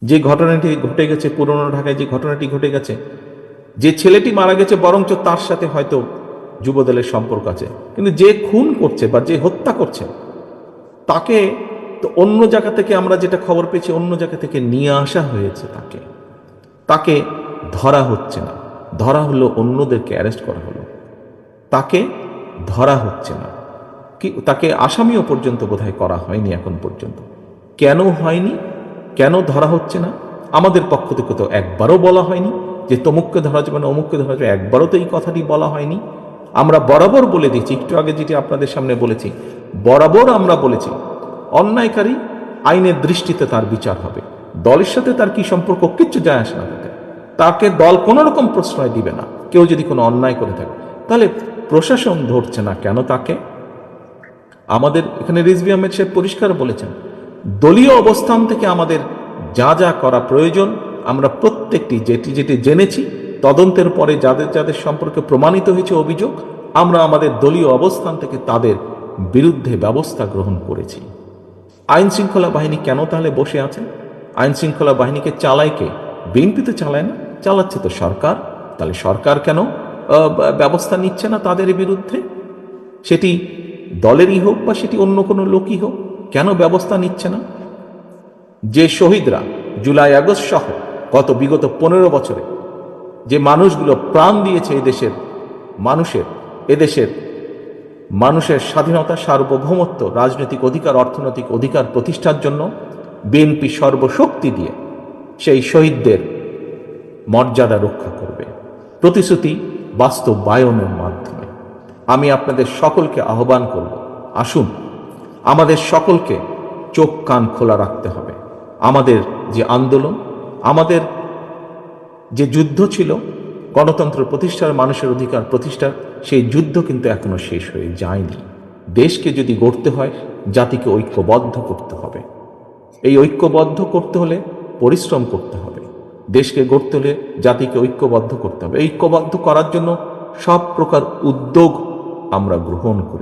যে ঘটনাটি ঘটে গেছে, পুরনো ঢাকায় যে ঘটনাটি ঘটে গেছে, যে ছেলেটি মারা গেছে বরঞ্চ তার সাথে হয়তো যুবদলের সম্পর্ক আছে, কিন্তু যে খুন করছে বা যে হত্যা করছে তাকে তো অন্য জায়গা থেকে, আমরা যেটা খবর পেয়েছি, অন্য জায়গা থেকে নিয়ে আসা হয়েছে। তাকে ধরা হচ্ছে না, ধরা হলো অন্যদেরকে অ্যারেস্ট করা হলো, তাকে ধরা হচ্ছে না, কি তাকে আসামিও পর্যন্ত বোধহয় করা হয়নি এখন পর্যন্ত। কেন হয়নি, কেন ধরা হচ্ছে না? আমাদের পক্ষ থেকে তো একবারও বলা হয়নি যে তমুককে ধরা যাবে না, অমুককে ধরা যাবে, একবারও তো এই কথাটি বলা হয়নি। আমরা বরাবর বলে দিচ্ছি, একটু আগে যেটি আপনাদের সামনে বলেছি, বরাবর আমরা বলেছি অন্যায়কারী আইনের দৃষ্টিতে তার বিচার হবে, দলের সাথে তার কি সম্পর্ক কিচ্ছু যায় আসে না, তাকে দল কোনো রকম প্রশ্রয় দিবে না। কেউ যদি কোনো অন্যায় করে থাকে, তাহলে প্রশাসন ধরছে না কেন তাকে? আমাদের এখানে রিজভী আহমেদ সাহেব পরিষ্কার বলেছেন, দলীয় অবস্থান থেকে আমাদের যা যা করা প্রয়োজন আমরা প্রত্যেকটি যেটি যেটি জেনেছি, তদন্তের পরে যাদের যাদের সম্পর্কে প্রমাণিত হয়েছে অভিযোগ, আমরা আমাদের দলীয় অবস্থান থেকে তাদের বিরুদ্ধে ব্যবস্থা গ্রহণ করেছি। আইন শৃঙ্খলা বাহিনী কেন তাহলে বসে আছে? আইন শৃঙ্খলা বাহিনীকে চালায় কে? বিএনপি তো চালায় না, চালাচ্ছে তো সরকার। তাহলে সরকার কেন ব্যবস্থা নিচ্ছে না তাদের বিরুদ্ধে? সেটি দলেরই হোক বা সেটি অন্য কোনো লোকই হোক, কেন ব্যবস্থা নিচ্ছে না? যে শহীদরা জুলাই আগস্ট সহ গত বিগত 15 বছরে যে মানুষগুলো প্রাণ দিয়েছে এদেশের মানুষের স্বাধীনতা, সার্বভৌমত্ব, রাজনৈতিক অধিকার, অর্থনৈতিক অধিকার প্রতিষ্ঠার জন্য বিএনপি সর্বশক্তি দিয়ে সেই শহীদদের মর্যাদা রক্ষা করবে, প্রতিশ্রুতি বাস্তবায়নের মাধ্যমে। আমি আপনাদের সকলকে আহ্বান করব, আসুন আমাদের সকলকে চোখ কান খোলা রাখতে হবে। আমাদের যে আন্দোলন, আমাদের যে যুদ্ধ ছিল গণতন্ত্র প্রতিষ্ঠার, মানুষের অধিকার প্রতিষ্ঠার, সেই যুদ্ধ কিন্তু এখনো শেষ হয়ে যায়নি। দেশকে যদি গড়তে হয়, জাতিকে ঐক্যবদ্ধ করতে হবে। এই ঐক্যবদ্ধ করতে হলে পরিশ্রম করতে হবে। দেশকে গড়তে হলে জাতিকে ঐক্যবদ্ধ করতে হবে। ঐক্যবদ্ধ করার জন্য সব প্রকার উদ্যোগ আমরা গ্রহণ করি।